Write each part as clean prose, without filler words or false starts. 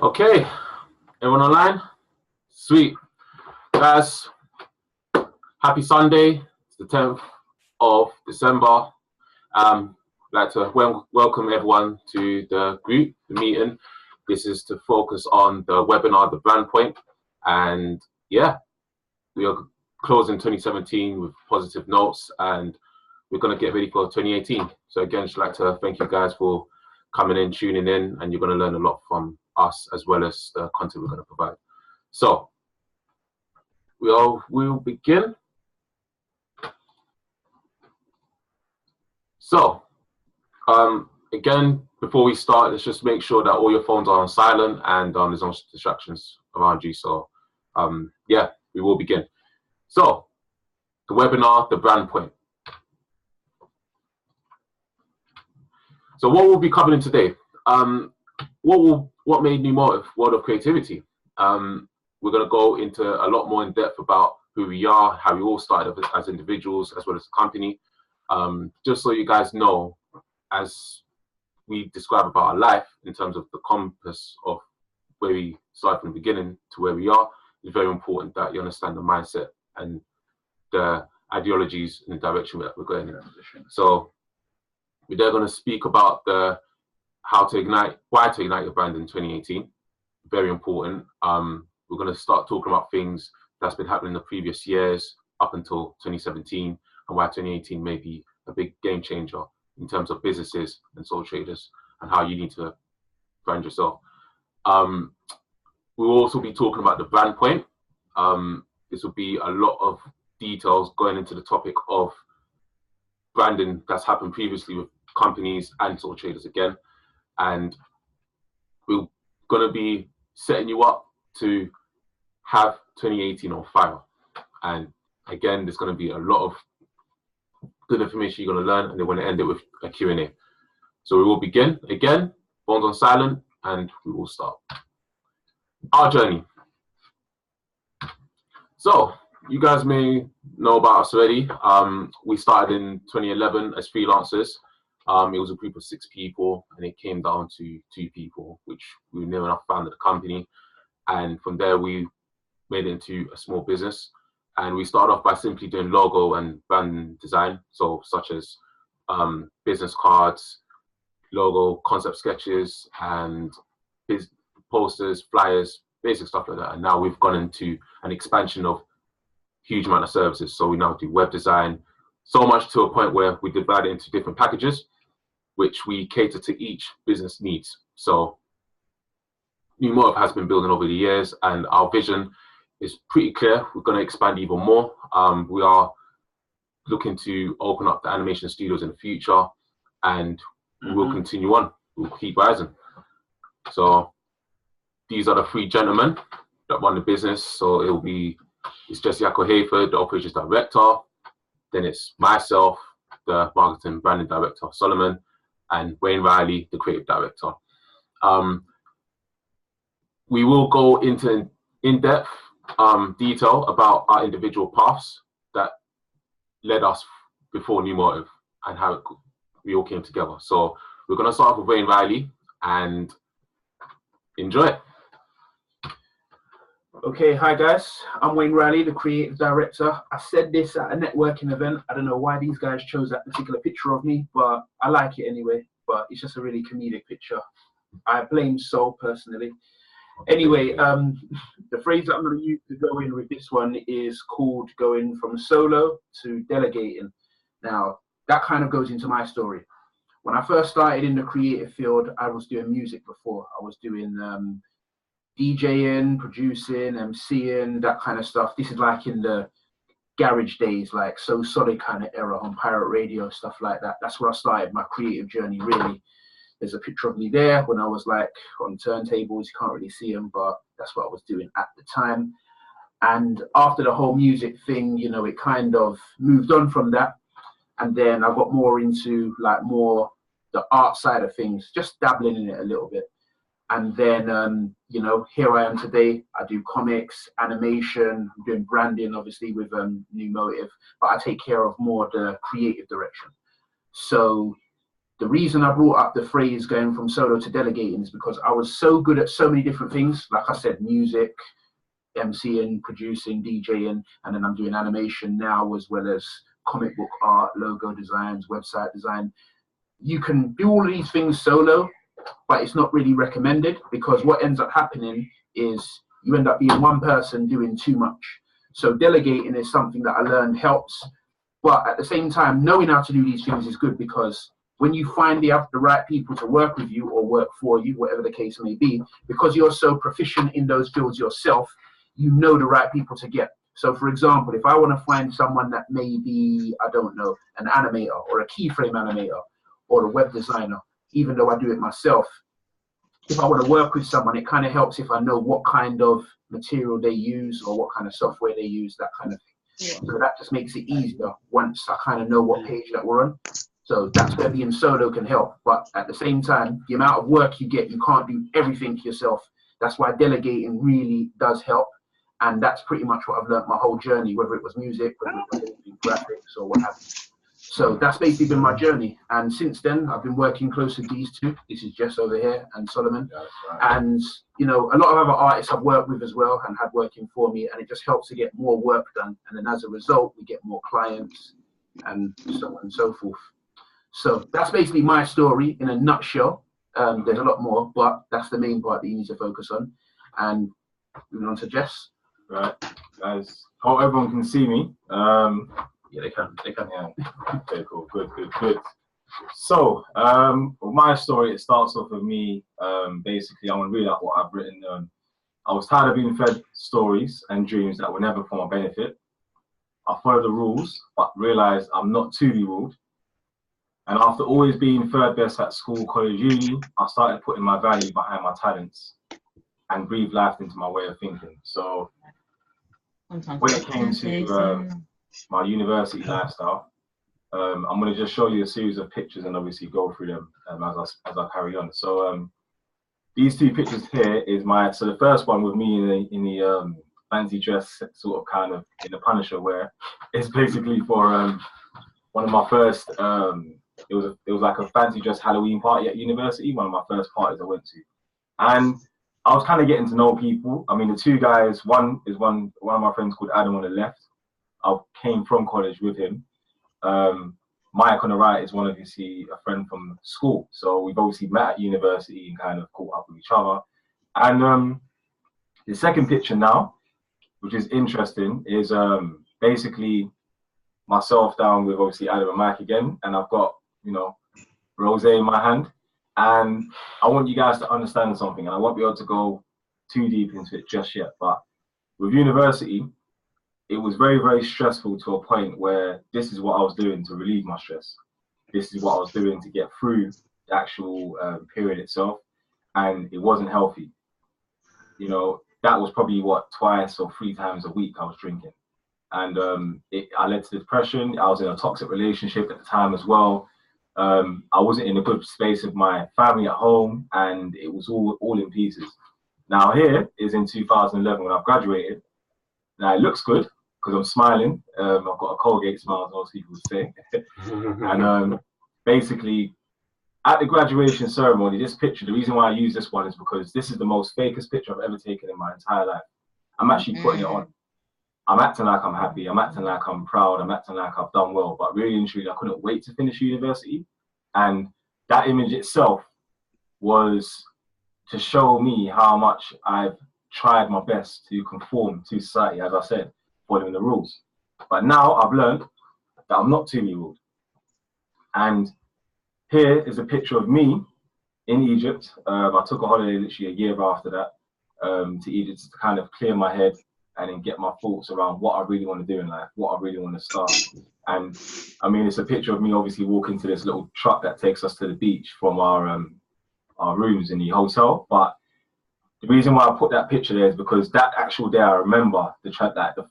Okay, everyone online? Sweet. Guys, happy Sunday. It's the 10th of December. I'd like to welcome everyone to the group, the meeting. This is to focus on the webinar, the brand point. And yeah, we are closing 2017 with positive notes and we're going to get ready for 2018. So again, I'd like to thank you guys for coming in, tuning in, and you're going to learn a lot from us as well as the content we're going to provide. So we'll begin. So again, before we start, let's just make sure that all your phones are on silent and there's no distractions around you. So yeah, we will begin. So the webinar, the brand point. So what we'll be covering today, what made New Motive, World of Creativity. We're going to go into a lot more in depth about who we are, how we all started as individuals, as well as a company. Just so you guys know, as we describe about our life in terms of the compass of where we started from the beginning to where we are, it's very important that you understand the mindset and the ideologies and the direction that we're going in. So we're there going to speak about why to ignite your brand in 2018. Very important. We're going to start talking about things that's been happening in the previous years up until 2017 and why 2018 may be a big game changer in terms of businesses and sole traders and how you need to brand yourself. We'll also be talking about the brand point. This will be a lot of details going into the topic of branding that's happened previously with companies and sole traders again. And we're going to be setting you up to have 2018 on fire. And again, there's going to be a lot of good information you're going to learn, and they want to end it with a Q&A. So we will begin again, phones on silent, and we will start our journey. So you guys may know about us already. We started in 2011 as freelancers. It was a group of 6 people, and it came down to 2 people, which we never enough founded the company. And from there, we made it into a small business. And we started off by simply doing logo and brand design, so such as business cards, logo, concept sketches, and posters, flyers, basic stuff like that. And now we've gone into an expansion of huge amount of services. So we now do web design, so much to a point where we divide it into different packages, which we cater to each business needs. So New Motive has been building over the years, and our vision is pretty clear. We're going to expand even more. We are looking to open up the animation studios in the future, and we'll continue on. We'll keep rising. So these are the 3 gentlemen that run the business. So it's Jesse Hayford, the operations director. Then it's myself, the marketing branding director, Solomon, and Wayne Riley, the creative director. We will go into in-depth detail about our individual paths that led us before New Motive and how we all came together. So we're going to start off with Wayne Riley and enjoy it. Okay, hi guys, I'm Wayne Riley, the creative director. I said this at a networking event. I don't know why these guys chose that particular picture of me, but I like it anyway. But it's just a really comedic picture. I blame Sol personally. Anyway, the phrase that I'm going to use to go in with this one is called going from solo to delegating. Now, that kind of goes into my story. When I first started in the creative field, I was doing music before. I was doing DJing, producing, MCing, that kind of stuff. This is like in the garage days, like So Solid kind of era on pirate radio, stuff like that. That's where I started my creative journey, really. There's a picture of me there when I was like on turntables. You can't really see them, but that's what I was doing at the time. And after the whole music thing, you know, it kind of moved on from that. And then I got more into like more the art side of things, just dabbling in it a little bit. And then, you know, here I am today. I do comics, animation, I'm doing branding, obviously, with New Motive, but I take care of more the creative direction. So The reason I brought up the phrase going from solo to delegating is because I was so good at so many different things. Like I said, music, MCing, producing, DJing, and then I'm doing animation now, as well as comic book art, logo designs, website design. You can do all of these things solo, but it's not really recommended, because what ends up happening is you end up being one person doing too much. So delegating is something that I learned helps, but at the same time, knowing how to do these things is good, because when you find the right people to work with you or work for you, whatever the case may be, because you're so proficient in those fields yourself, you know the right people to get. So for example, if I want to find someone that may be, I don't know, an animator or a keyframe animator or a web designer, even though I do it myself, if I want to work with someone, it kind of helps if I know what kind of material they use or what kind of software they use, that kind of thing. Yeah. So that just makes it easier once I kind of know what page that we're on. So that's where being solo can help. But at the same time, the amount of work you get, you can't do everything yourself. That's why delegating really does help. And that's pretty much what I've learned my whole journey, whether it was music, whether it was graphics or what have you. So that's basically been my journey. And since then, I've been working close with these two. This is Jess over here and Solomon. Yeah, right. And, you know, a lot of other artists I've worked with as well and had working for me. And it just helps to get more work done. And then as a result, we get more clients and so on and so forth. So that's basically my story in a nutshell. There's a lot more, but that's the main part that you need to focus on. And moving on to Jess. Right, guys. Hope everyone can see me. Yeah, they can. Yeah. Okay, cool. Good. So, my story, it starts off with me. Basically, I'm gonna read out what I've written. I was tired of being fed stories and dreams that were never for my benefit. I followed the rules, but realized I'm not to be ruled. And after always being third best at school, college, uni, I started putting my value behind my talents and breathe life into my way of thinking. So when it came to my university lifestyle, I'm going to just show you a series of pictures and obviously go through them as I carry on. So these two pictures here is so the first one with me in the fancy dress, sort of kind of in the Punisher wear, is basically for one of my first, it was like a fancy dress Halloween party at university, one of my first parties I went to. And I was kind of getting to know people. I mean, the two guys, one of my friends called Adam on the left. I came from college with him. Mike on the right is obviously a friend from school. So we've obviously met at university and kind of caught up with each other. And the second picture now, which is interesting, is basically myself down with obviously Adam and Mike again. And I've got, you know, rosé in my hand. And I want you guys to understand something, and I won't be able to go too deep into it just yet, but with university, it was very, very stressful to a point where this is what I was doing to relieve my stress. This is what I was doing to get through the actual period itself, and it wasn't healthy. You know, that was probably twice or 3 times a week I was drinking. And I led to depression. I was in a toxic relationship at the time as well. I wasn't in a good space with my family at home, and it was all in pieces. Now here is in 2011 when I've graduated. Now it looks good because I'm smiling. I've got a Colgate smile, as most people would say. And basically, at the graduation ceremony, this picture, the reason why I use this one is because this is the most fakest picture I've ever taken in my entire life. I'm actually putting it on. I'm acting like I'm happy, I'm acting like I'm proud, I'm acting like I've done well, but really and truly, I couldn't wait to finish university. And that image itself was to show me how much I've tried my best to conform to society, as I said, following the rules. But now I've learned that I'm not to be ruled. And here is a picture of me in Egypt. I took a holiday literally a year after that to Egypt to kind of clear my head and then get my thoughts around what I really want to do in life, what I really want to start. And I mean, it's a picture of me obviously walking to this little truck that takes us to the beach from our rooms in the hotel. But the reason why I put that picture there is because that actual day I remember the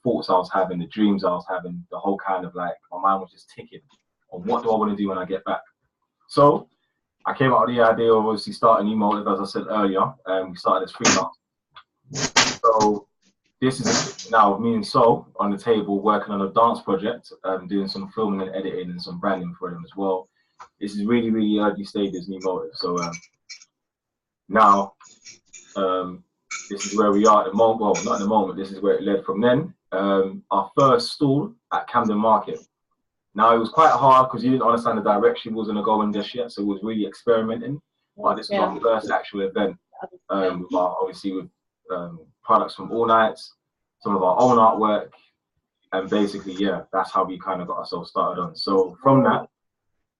thoughts I was having, the dreams I was having, the whole kind of like, my mind was just ticking on what do I want to do when I get back. So I came out with the idea of obviously starting Emotive, as I said earlier, and we started as freelance. So this is a picture now of me and Sol on the table working on a dance project, doing some filming and editing and some branding for them as well. this is really, really early stages, New Motive. So now, this is where we are at the moment. Well, not at the moment. This is where it led from then. Our first stall at Camden Market. Now, it was quite hard because you didn't understand the direction we was going to go in just yet. So it was really experimenting. But this was our first actual event. Obviously with products from All Nights, some of our own artwork. And basically, yeah, that's how we kind of got ourselves started on. So from that,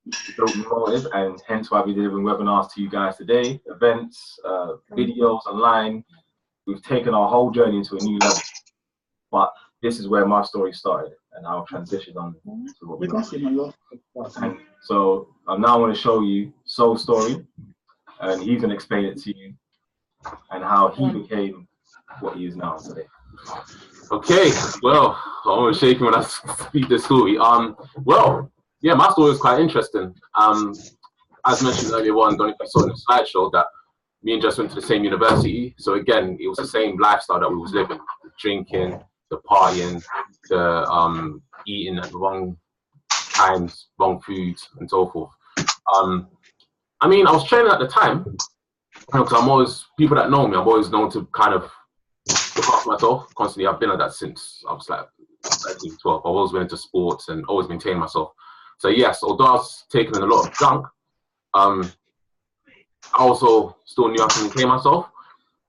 we built New Motive, and hence why we're delivering webinars to you guys today, events, videos online. We've taken our whole journey into a new level. But this is where my story started, and I'll transition on to what we're doing. And so I'm now going to show you Soul's story, and he's going to explain it to you and how he became what he is now today. Okay, well, I'm always shaking when I speak this story. Well, yeah, my story is quite interesting. As mentioned earlier on, don't know if you saw in the slideshow that me and Jess went to the same university. So again, it was the same lifestyle that we was living: the drinking, the partying, the eating at the wrong times, wrong foods, and so forth. I mean, I was training at the time because I'm always, people that know me, I'm always known to kind of look after myself constantly. I've been like that since I was like 13, 12. I've always been into sports and always maintained myself. So yes, although I was taking in a lot of junk, I also still knew I could maintain myself.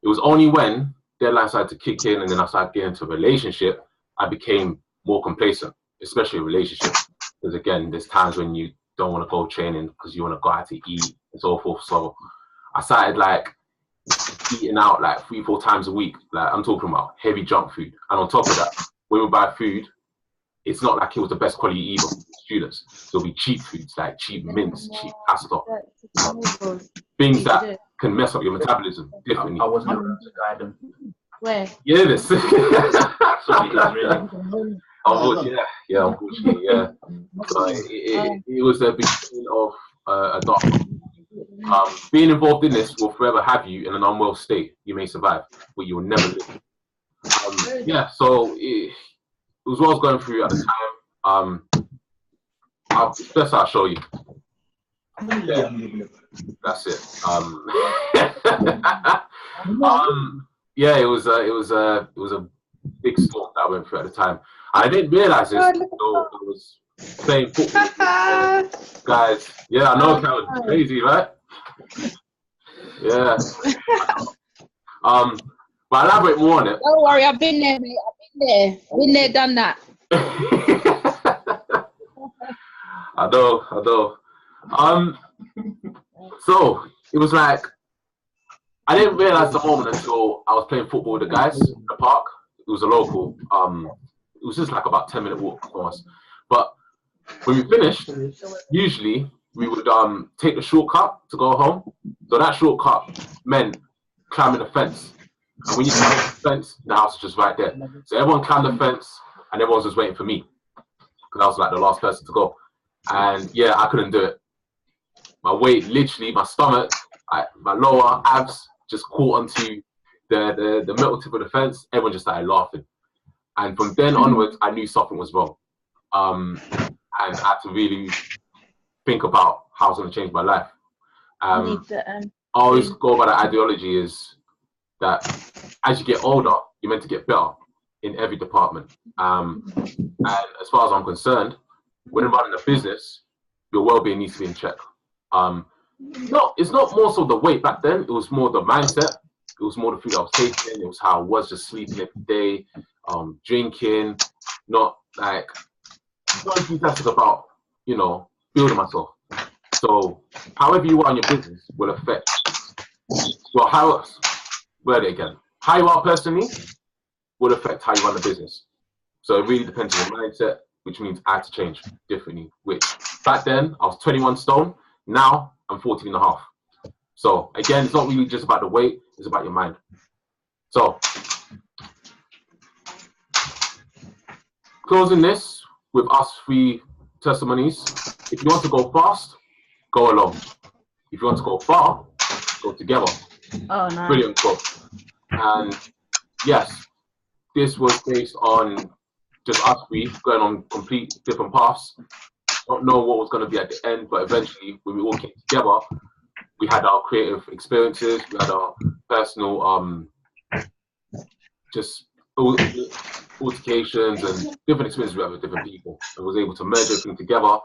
It was only when deadlines started to kick in and then I started getting into a relationship, I became more complacent, especially a relationship. Because again, there's times when you don't want to go training because you want to go out to eat and so forth. So I started like eating out like 3-4 times a week. Like I'm talking about heavy junk food. And on top of that, when we buy food, it's not like it was the best quality either for students. So it'll be cheap foods, like cheap mince, cheap pasta, things that can mess up your metabolism. Definitely. I wasn't around to guide them. Where? Yeah, this. Sorry, really. Unfortunately, unfortunately, yeah. So it was a beginning of a dark. Being involved in this will forever have you in an unwell state. You may survive, but you will never live. Yeah, so it was what I was going through at the time. I'll show you. Yeah, that's it. Yeah, it was a big storm that I went through at the time. I didn't realize this until I was playing football. Guys, yeah, I know, Karen, crazy, right? Yeah. But I'll elaborate more on it. Don't worry, I've been there, mate. Been there, done that. I know. So it was like I didn't realize the moment until I was playing football with the guys in the park. It was a local. It was just like about 10-minute walk from us. But when we finished, usually we would take the shortcut to go home. So that shortcut meant climbing the fence. And when you climb the fence, the house is just right there. So everyone climbed the fence and everyone was just waiting for me. Because I was like the last person to go. And yeah, I couldn't do it. My weight, literally, my stomach, my lower abs just caught onto the metal tip of the fence. Everyone just started laughing. And from then onwards, I knew something was wrong. And I had to really think about how I was going to change my life. I always go by the ideology is that as you get older, you're meant to get better in every department. And as far as I'm concerned, when I'm running a business, your well-being needs to be in check. No, it's not more so the weight back then. It was more the mindset. It was more the food I was taking. It was how I was just sleeping every day, drinking, not like not enthusiastic about, building myself. So however you are in your business will affect how you are personally will affect how you run the business. So it really depends on your mindset, which means I had to change differently. Which back then I was 21 stone. Now I'm 14 and a half. So again, it's not really just about the weight, it's about your mind. So closing this with us 3 testimonies. If you want to go fast, go alone. If you want to go far, go together. Oh, nice. Brilliant quote. And yes, this was based on just us 3 going on complete different paths. not know what was going to be at the end, but eventually when we all came together, we had our creative experiences, we had our personal just altercations and different experiences we had with different people, and was able to merge everything together.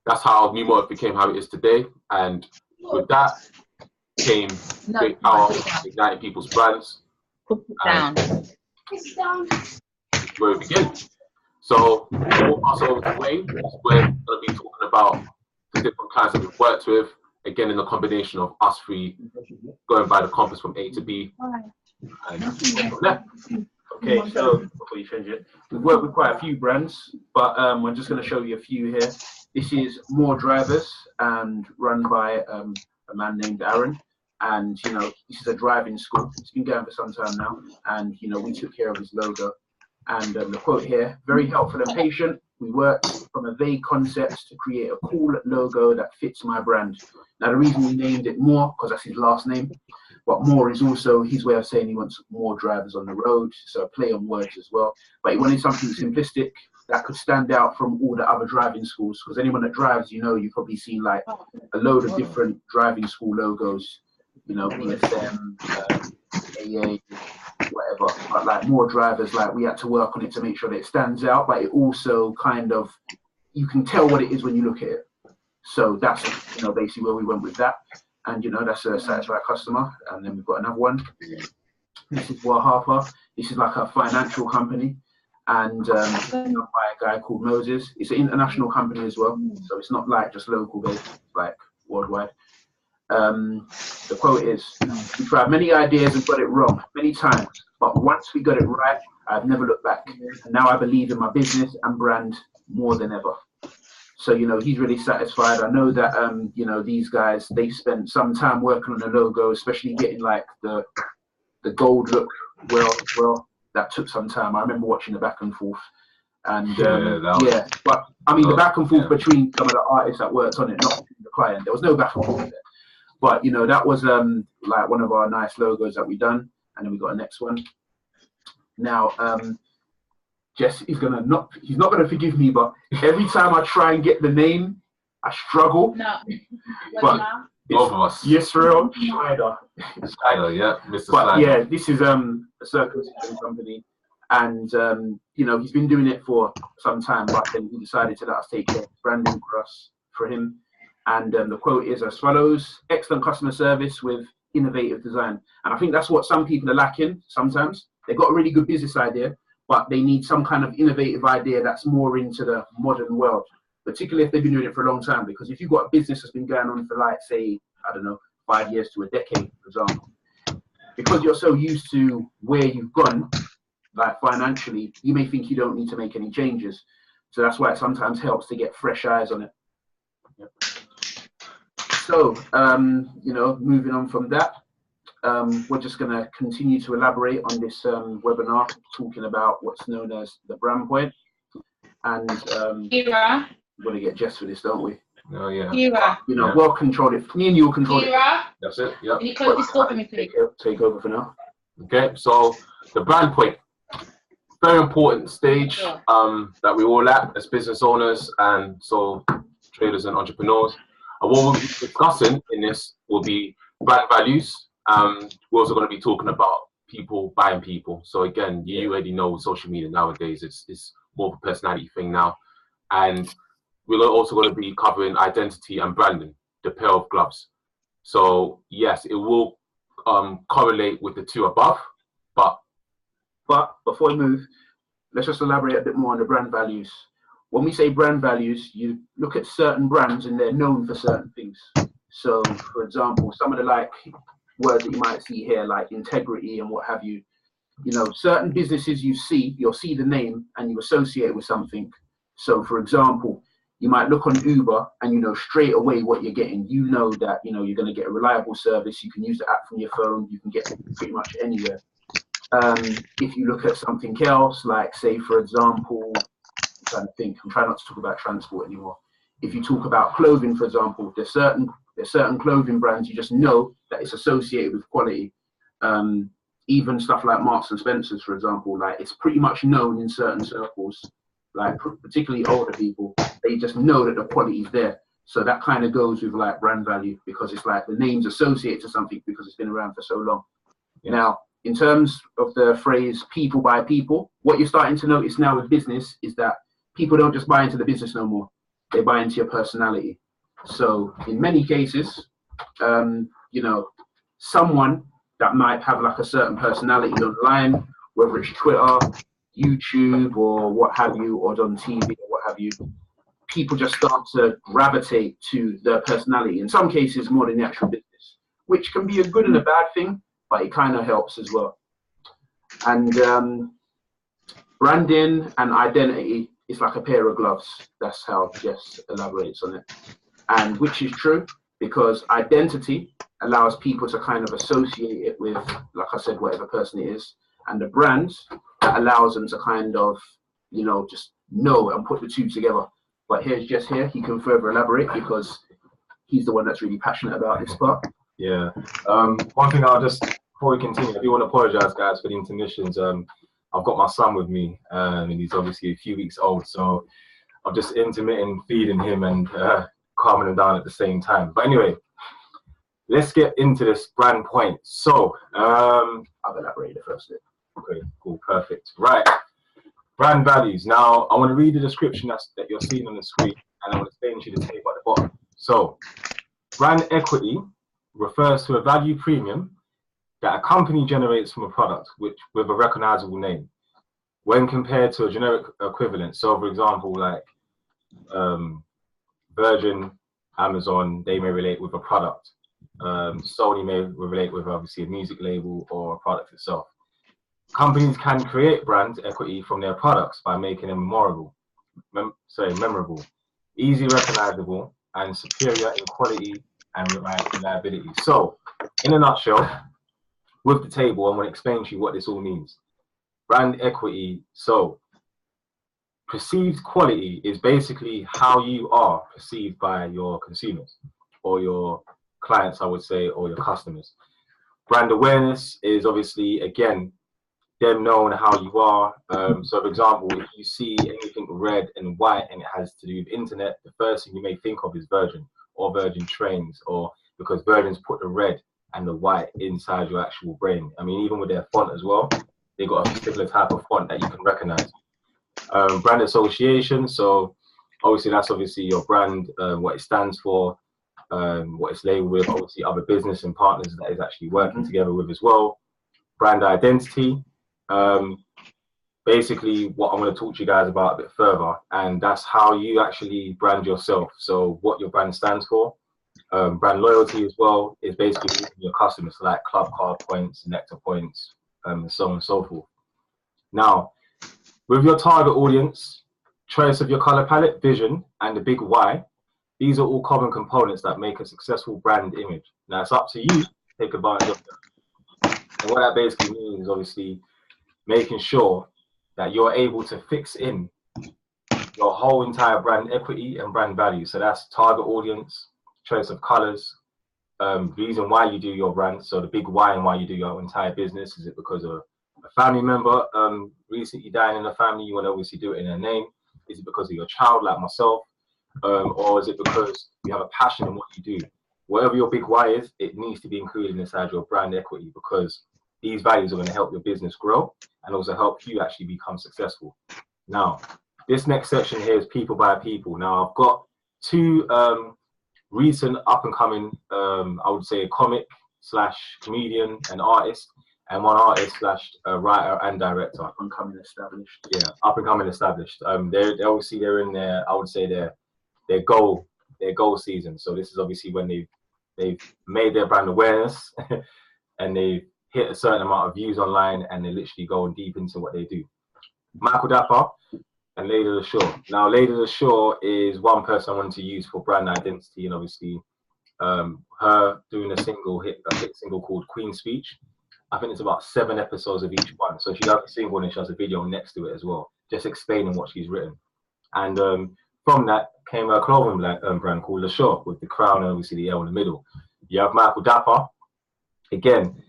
That's how New Motive became how it is today, and with that came great power, igniting people's brands. Put it down. Where it begins. So we'll pass over to Wayne. We're going to be talking about the different clients that we've worked with, again in the combination of us three going by the compass from A to B. And from there. Okay, so before you change it, we've worked with quite a few brands, but I'm just going to show you a few here. This is More Drivers and run by a man named Aaron. And, you know, this is a driving school. It's been going for some time now. And, you know, we took care of his logo. And the quote here, very helpful and patient. We worked from a vague concept to create a cool logo that fits my brand. Now, the reason we named it More, because that's his last name, but More is also his way of saying he wants more drivers on the road. So a play on words as well. But he wanted something simplistic that could stand out from all the other driving schools. Because anyone that drives, you know, you've probably seen like a load of different driving school logos. You know, BSM, AA, whatever. But like More Drivers, like we had to work on it to make sure that it stands out, but it also kind of, you can tell what it is when you look at it. So that's, you know, basically where we went with that. And, you know, that's a satisfied customer. And then we've got another one. This is Harper. This is like a financial company. And by a guy called Moses. It's an international company as well. So it's not like just local based, like worldwide. The quote is, we tried many ideas and got it wrong many times, but once we got it right, I've never looked back. And now I believe in my business and brand more than ever. So, you know, he's really satisfied. I know that, you know, these guys, they spent some time working on the logo, especially getting like the gold look well, that took some time. I remember watching the back and forth. And yeah, but I mean, the back and forth between some of the artists that worked on it, not the client. There was no back and forth there. But, you know, that was like one of our nice logos that we done. And then we got a next one. Now, Jess is he's not gonna forgive me, but every time I try and get the name, I struggle. No. But Both of us. Yisrael Schneider. Schneider, yeah, Mr. But Schneider. yeah, this is a circumcision company. And, you know, he's been doing it for some time, but then he decided to let us take care of branding for him. And the quote is as follows: excellent customer service with innovative design. And I think that's what some people are lacking sometimes. They've got a really good business idea, but they need some kind of innovative idea that's more into the modern world, particularly if they've been doing it for a long time. Because if you've got a business that's been going on for like, say, I don't know, 5 years to a decade, for example, because you're so used to where you've gone, like financially, you may think you don't need to make any changes. So that's why it sometimes helps to get fresh eyes on it. Yep. So, you know, moving on from that, we're just going to continue to elaborate on this webinar, talking about what's known as the brand point. And we're going to get Jess for this, don't we? Oh, yeah. You know, we'll control it. Me and you will control it. That's it, yeah. Can you close this door for me, please? Take over for now. Okay, so the brand point. Very important stage that we all at as business owners and so traders and entrepreneurs. And what we'll be discussing in this will be brand values. We're also going to be talking about people buying people. So again, you already know with social media nowadays, it's more of a personality thing now. And we're also going to be covering identity and branding, the pair of gloves. So yes, it will correlate with the two above, but before we move, let's just elaborate a bit more on the brand values. When we say brand values, you look at certain brands and they're known for certain things. So, for example, some of the like words that you might see here, like integrity and what have you. You know, certain businesses you'll see the name and you associate it with something. So, for example, you might look on Uber and you know straight away what you're getting. You know that you know you're going to get a reliable service. You can use the app from your phone. You can get pretty much anywhere. If you look at something else, like say, for example, I'm trying not to talk about transport anymore. If you talk about clothing, for example, there's certain clothing brands you just know that it's associated with quality. Even stuff like Marks and Spencer's, for example, like it's pretty much known in certain circles, like particularly older people, they just know that the quality is there. So that kind of goes with like brand value, because it's like the name's associated to something because it's been around for so long. Yeah. Now, in terms of the phrase people buy people, what you're starting to notice now with business is that people don't just buy into the business no more. They buy into your personality. So in many cases, you know, someone that might have like a certain personality online, whether it's Twitter, YouTube, or what have you, or on TV or what have you, people just start to gravitate to their personality. In some cases, more than the actual business, which can be a good and a bad thing, but it kind of helps as well. And branding and identity is like a pair of gloves. That's how Jess elaborates on it. And which is true, because identity allows people to kind of associate it with, like I said, whatever person it is. And the brand allows them to kind of, you know, just know and put the two together. But here's Jess here. He can further elaborate because he's the one that's really passionate about this part. Yeah. One thing I'll just, before we continue, I do want to apologize, guys, for the intermissions. I've got my son with me, and he's obviously a few weeks old, so I'm just intermittent feeding him and calming him down at the same time. But anyway, let's get into this brand point. So, I'll elaborate the first bit. Okay, cool, perfect. Right, brand values. Now, I want to read the description that you're seeing on the screen, and I want to explain to you the table at the bottom. So, brand equity refers to a value premium that a company generates from a product with a recognizable name when compared to a generic equivalent. So, for example, like Virgin, Amazon, they may relate with a product. Sony may relate with obviously a music label or a product itself. Companies can create brand equity from their products by making them memorable, easy recognizable, and superior in quality and reliability. So, in a nutshell, with the table, I'm going to explain to you what this all means. Brand equity. So, perceived quality is basically how you are perceived by your consumers or your clients, I would say, or your customers. Brand awareness is obviously, again, them knowing how you are. So, for example, if you see anything red and white and it has to do with internet, the first thing you may think of is Virgin or Virgin Trains, or because Virgin's put the red and the white inside your actual brain. I mean, even with their font as well, they got a particular type of font that you can recognize. Brand association. So, obviously, that's obviously your brand, what it stands for, what it's labeled with, obviously other business and partners that is actually working together with as well. Brand identity. Basically what I'm going to talk to you guys about a bit further, and that's how you actually brand yourself. So what your brand stands for. Brand loyalty as well is basically your customers, like club card points, nectar points, and so on and so forth. Now, with your target audience, choice of your color palette, vision, and the big why, these are all common components that make a successful brand image. Now, it's up to you to take advantage of them. And what that basically means is obviously making sure that you're able to fix in your whole entire brand equity and brand value. So that's target audience, choice of colors, reason why you do your brand. So the big why and why you do your entire business. Is it because of a family member recently dying in the family? You want to obviously do it in their name. Is it because of your child, like myself? Or is it because you have a passion in what you do? Whatever your big why is, it needs to be included inside your brand equity, because these values are going to help your business grow and also help you actually become successful. Now, this next section here is people by people. Now, I've got two recent up-and-coming, I would say, comic / comedian and artist, and one artist / writer and director. Up-and-coming established. Yeah, up-and-coming established. They're obviously, they're in their, I would say, their goal season. So this is obviously when they've made their brand awareness and they've hit a certain amount of views online, and they're literally going deep into what they do. Michael Dapper and Lady of the Shore. Now, Lady of the Shore is one person I wanted to use for brand identity, and obviously her doing a hit single called Queen Speech. I think it's about 7 episodes of each one. So she does a single and she has a video next to it as well, just explaining what she's written. And from that came a clothing brand called Le Shore, with the crown and obviously the L in the middle. You have Michael Dapper. Again,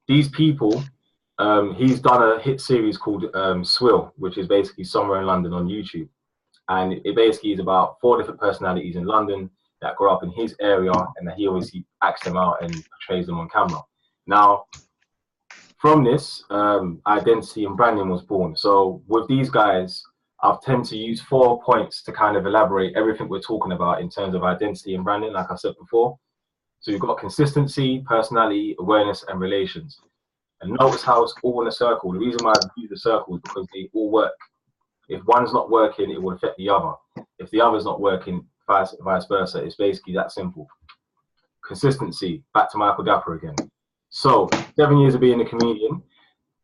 these people, he's done a hit series called Swill, which is basically Somewhere in London on YouTube. And it basically is about 4 different personalities in London that grew up in his area, and that he obviously acts them out and portrays them on camera. Now, from this, identity and branding was born. So with these guys, I've tend to use 4 points to kind of elaborate everything we're talking about in terms of identity and branding, like I said before. So you've got consistency, personality, awareness, and relations. And notice how it's all in a circle. The reason why I use the circle is because they all work. If one's not working, it will affect the other. If the other's not working, vice versa. It's basically that simple. Consistency, back to Michael Dapper again. So 7 years of being a comedian,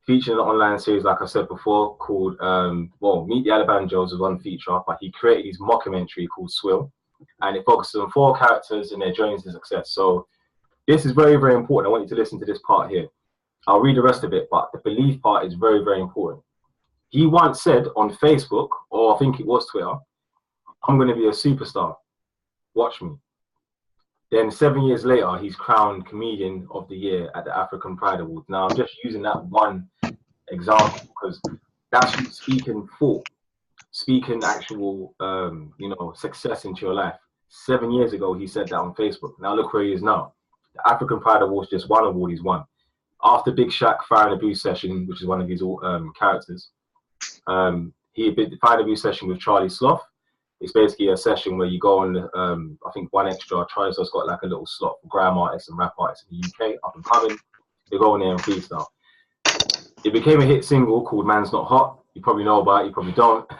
featured in an online series, like I said before, called, Meet the Alabanjos was one feature, but he created his mockumentary called Swill, and it focuses on 4 characters and their journeys to success. So this is very, very important. I want you to listen to this part here. I'll read the rest of it, but the belief part is very, very important. He once said on Facebook, or I think it was Twitter, I'm going to be a superstar. Watch me. Then 7 years later, he's crowned Comedian of the Year at the African Pride Awards. Now, I'm just using that one example because that's speaking thought, speaking actual, success into your life. 7 years ago, he said that on Facebook. Now look where he is now. The African Pride Awards, just one award he's won. After Big Shaq Fire and Abuse Session, which is one of his characters, he did the Fire and Abuse Session with Charlie Sloth. It's basically a session where you go on, I think one extra, Charlie Sloth's got like a little slot for grime artists and rap artists in the UK, up and coming. They go in there and freestyle. It became a hit single called Man's Not Hot. You probably know about it, you probably don't.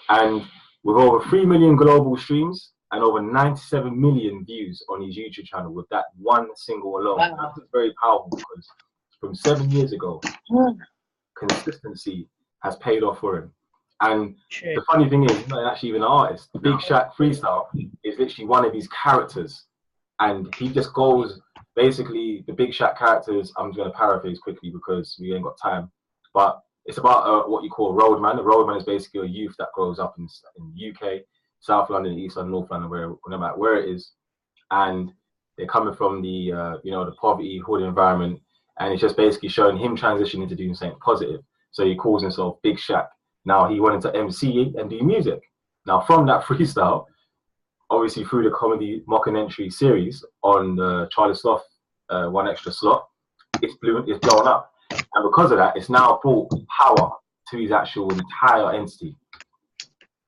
And with over 3 million global streams and over 97 million views on his YouTube channel with that one single alone. Wow. That's very powerful because from 7 years ago, consistency has paid off for him. And True. the funny thing is, he's not actually even an artist. The Big Shaq freestyle is literally one of his characters. And he just goes, basically, the Big Shaq characters, I'm just going to paraphrase quickly because we ain't got time. But it's about what you call a roadman. A roadman is basically a youth that grows up in the UK, South London, East London, North London, no matter where it is. And they're coming from the, the poverty, hood environment. And it's just basically showing him transitioning into doing something positive. So he calls himself Big Shaq. Now he went into MC and do music. Now from that freestyle, obviously through the comedy mockumentary series on the Charlie Sloth one extra slot, it's blown up. And because of that, it's now brought power to his actual entire entity.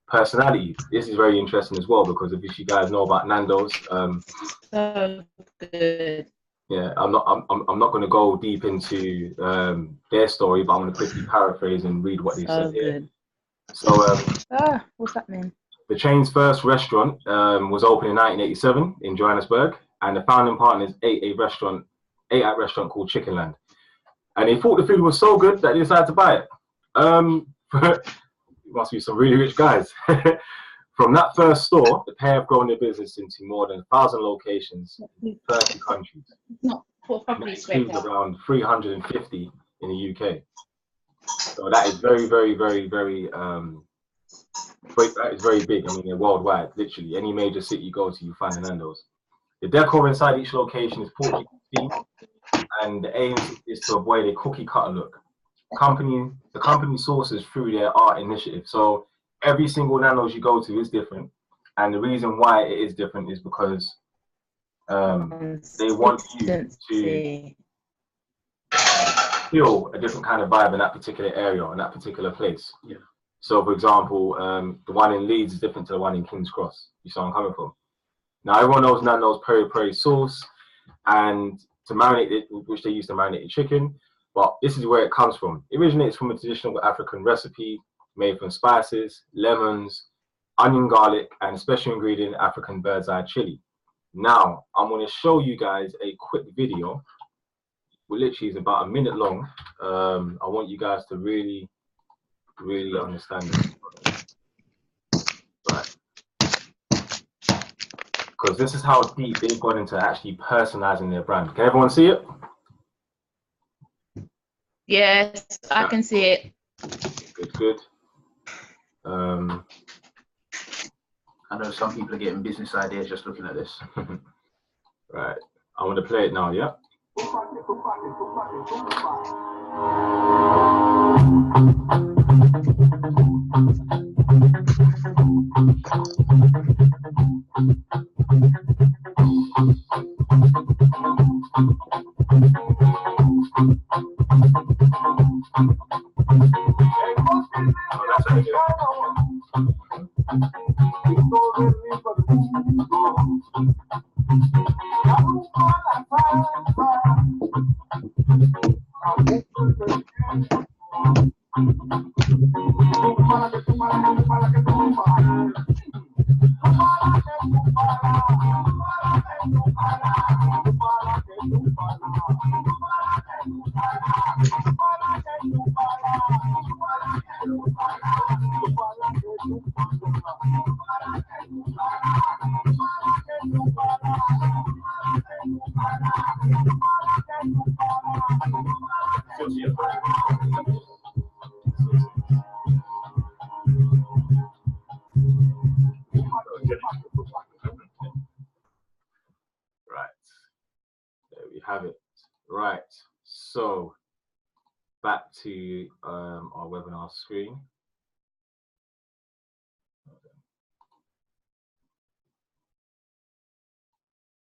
Personality. This is very interesting as well because if you guys know about Nando's, So good. yeah, I'm not going to go deep into their story, but I'm going to quickly paraphrase and read what they said here. So, what's that mean? The chain's first restaurant was opened in 1987 in Johannesburg, and the founding partners ate at a restaurant called Chickenland, and they thought the food was so good that they decided to buy it. It must be some really rich guys. From that first store, the pair have grown their business into more than 1,000 locations in 30 countries. Not probably Includes around 350 in the UK. So that is very, very, very, very, that is very big. I mean, they're worldwide. Literally, any major city you go to, you find a Nando's. The decor inside each location is Portuguese themed, and the aim is to avoid a cookie cutter look. The company sources through their art initiative. So every single Nando's you go to is different, and the reason why it is different is because they want you to feel a different kind of vibe in that particular area, in that particular place. Yeah. So, for example, the one in Leeds is different to the one in King's Cross. You see where I'm coming from? Now, everyone knows Nando's peri-peri sauce, and to marinate it, which they use to marinate the chicken, but this is where it comes from. It originates from a traditional African recipe made from spices, lemons, onion, garlic, and special ingredient African bird's eye chili. Now, I'm going to show you guys a quick video, which literally is about a minute long. I want you guys to really, really understand this. Right. Because this is how deep they've gone into actually personalizing their brand. Can everyone see it? Yes, I can see it. Good, good. I know some people are getting business ideas just looking at this. Right. I'm going to play it now, yeah? Right, there we have it. Right, so back to our webinar screen.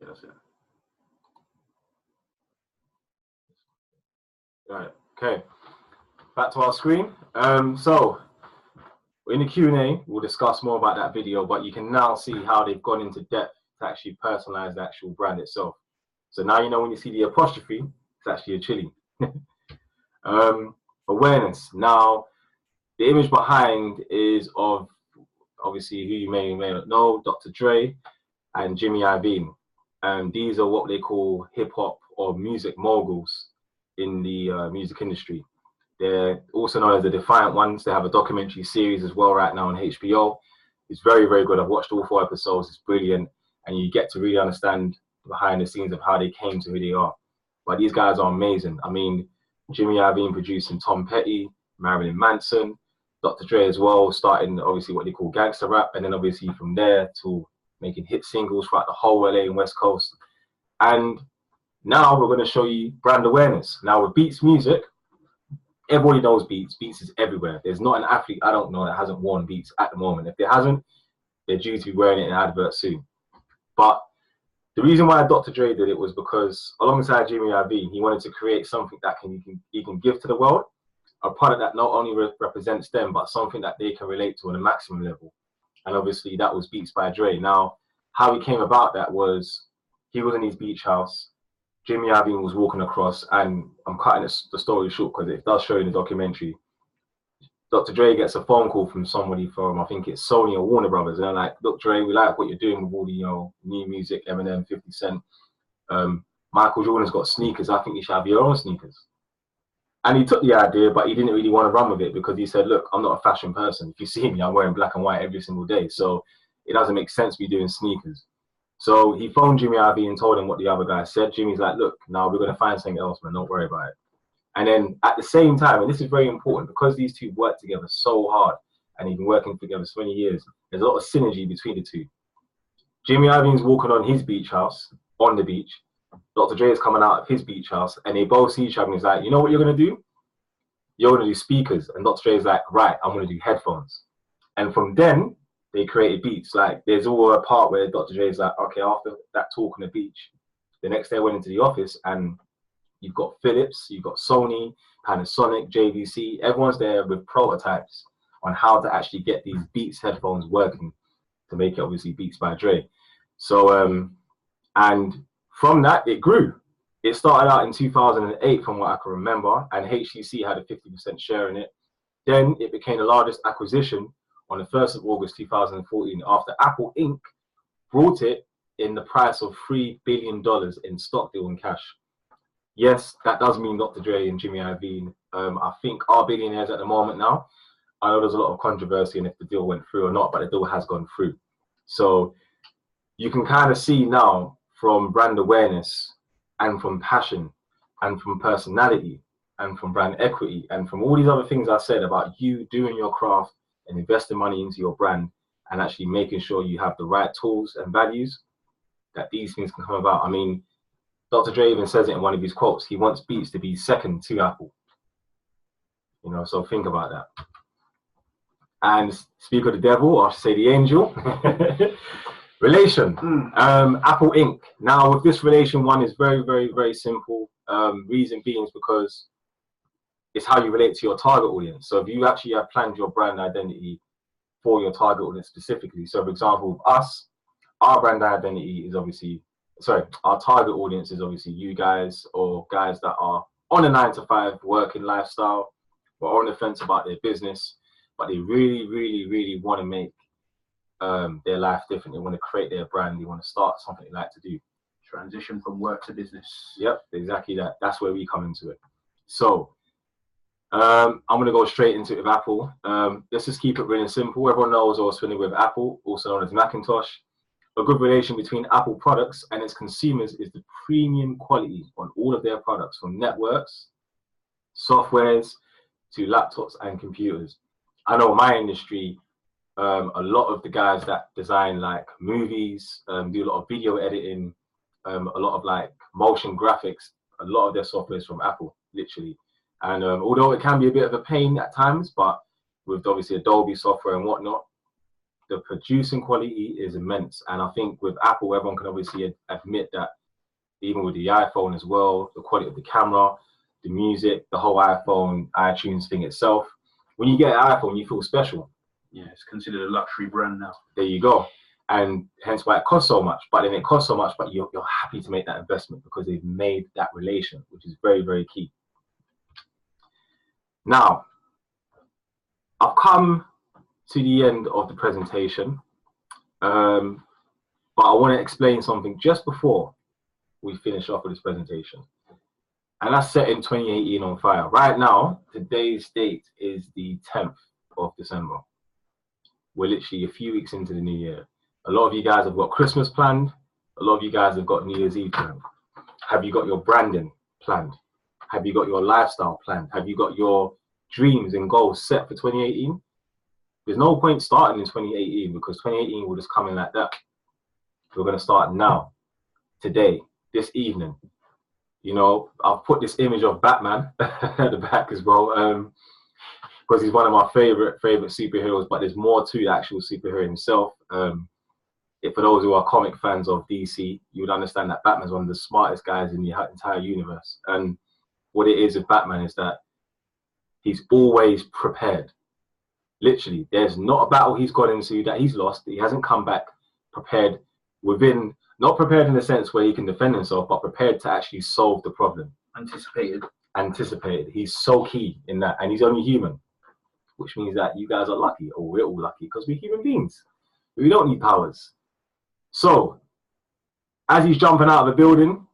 Yeah, that's it. Right, okay, back to our screen. So in the Q&A, we'll discuss more about that video, but you can now see how they've gone into depth to actually personalize the actual brand itself. So now you know when you see the apostrophe, it's actually a chili. Awareness. Now, the image behind is of, obviously, who you may not know, Dr. Dre and Jimmy Iovine. These are what they call hip-hop or music moguls in the music industry. They're also known as the Defiant Ones. They have a documentary series as well right now on HBO. It's very, very good. I've watched all 4 episodes. It's brilliant. And you get to really understand behind the scenes of how they came to who they are. But these guys are amazing. I mean, Jimmy Iovine producing Tom Petty, Marilyn Manson, Dr. Dre as well, starting obviously what they call gangster rap. And then obviously from there to making hit singles throughout the whole LA and West Coast. And now we're going to show you brand awareness. Now with Beats Music, everybody knows Beats. Beats is everywhere. There's not an athlete I don't know that hasn't worn Beats at the moment. If there hasn't, they're due to be wearing it in an advert soon. But the reason why Dr. Dre did it was because alongside Jimmy Iovine, he wanted to create something that he can give to the world, a product that not only represents them, but something that they can relate to on a maximum level. And obviously that was Beats by Dre. Now, how he came about that was he was in his beach house. Jimmy Iovine was walking across, and I'm cutting the story short because it does show in the documentary. Dr. Dre gets a phone call from somebody from, I think it's Sony or Warner Brothers, and they're like, "Look, Dre, we like what you're doing with all the, new music, Eminem, 50 Cent. Michael Jordan's got sneakers. I think you should have your own sneakers." And he took the idea, but he didn't really want to run with it because he said, "Look, I'm not a fashion person. If you see me, I'm wearing black and white every single day. So it doesn't make sense me doing sneakers." So he phoned Jimmy Iovine and told him what the other guy said. Jimmy's like, "Look, now we're going to find something else, man. Don't worry about it." And then at the same time, and this is very important because these two work together so hard and they've been working together so many years, there's a lot of synergy between the two. Jimmy Iovine's walking on his beach house, on the beach. Dr. Dre is coming out of his beach house, and they both see each other and he's like, "You know what you're going to do? You're going to do speakers." And Dr. Dre is like, "Right, I'm going to do headphones." And from then, they created Beats. Like, there's all a part where Dr. Dre is like, "Okay, after that talk on the beach, the next day I went into the office and you've got Philips, you've got Sony, Panasonic, JVC, everyone's there with prototypes on how to actually get these Beats headphones working to make it obviously Beats by Dre." So, and from that, it grew. It started out in 2008 from what I can remember, and HTC had a 50% share in it. Then it became the largest acquisition on the 1st of August 2014 after Apple Inc. brought it in the price of $3 billion in stock deal in cash. Yes, that does mean Dr. Dre and Jimmy Iovine, I think, are billionaires at the moment now. I know there's a lot of controversy on if the deal went through or not, but the deal has gone through. So you can kind of see now from brand awareness and from passion and from personality and from brand equity and from all these other things I said about you doing your craft and investing money into your brand and actually making sure you have the right tools and values, that these things can come about. I mean, Dr. Dre even says it in one of his quotes. He wants Beats to be second to Apple. So think about that. And speak of the devil, or I should say the angel. Relation. Apple Inc. Now with this relation one is very, very, very simple. Reason being is because it's how you relate to your target audience. So if you actually have planned your brand identity for your target audience specifically. So for example, us, our brand identity is obviously, sorry, our target audience is obviously you guys, or guys that are on a 9-to-5 working lifestyle, or on the fence about their business, but they really, really, really want to make their life different. They want to create their brand. They want to start something they like to do. Transition from work to business. Yep, exactly that. That's where we come into it. So I'm going to go straight into it with Apple. Let's just keep it really simple. Everyone knows I was familiar with Apple, also known as Macintosh. A good relation between Apple products and its consumers is the premium quality on all of their products, from networks, softwares, to laptops and computers. I know my industry, a lot of the guys that design like movies, do a lot of video editing, a lot of like motion graphics, a lot of their software is from Apple, literally. And although it can be a bit of a pain at times, but with obviously Adobe software and whatnot, the producing quality is immense. And I think with Apple, everyone can obviously admit that even with the iPhone as well, the quality of the camera, the music, the whole iPhone, iTunes thing itself, when you get an iPhone, you feel special. Yeah, it's considered a luxury brand now. There you go. And hence why it costs so much. But then it costs so much, but you're happy to make that investment because they've made that relation, which is very, very key. Now, I've come to the end of the presentation, but I want to explain something just before we finish off with this presentation. And that's set in 2018 on fire. Right now, today's date is the 10th of December. We're literally a few weeks into the new year. A lot of you guys have got Christmas planned. A lot of you guys have got New Year's Eve planned. Have you got your branding planned? Have you got your lifestyle planned? Have you got your dreams and goals set for 2018? There's no point starting in 2018 because 2018 will just come in like that. We're going to start now, today, this evening. You know, I've put this image of Batman at the back as well, because he's one of my favorite superheroes, but there's more to the actual superhero himself. If for those who are comic fans of DC, you would understand that Batman's one of the smartest guys in the entire universe. And what it is with Batman is that he's always prepared. Literally, there's not a battle he's got into that he's lost. He hasn't come back prepared within, not prepared in the sense where he can defend himself, but prepared to actually solve the problem. Anticipated. He's so key in that, and he's only human, which means that you guys are lucky, or we're all lucky, because we're human beings. We don't need powers. So, as he's jumping out of the building,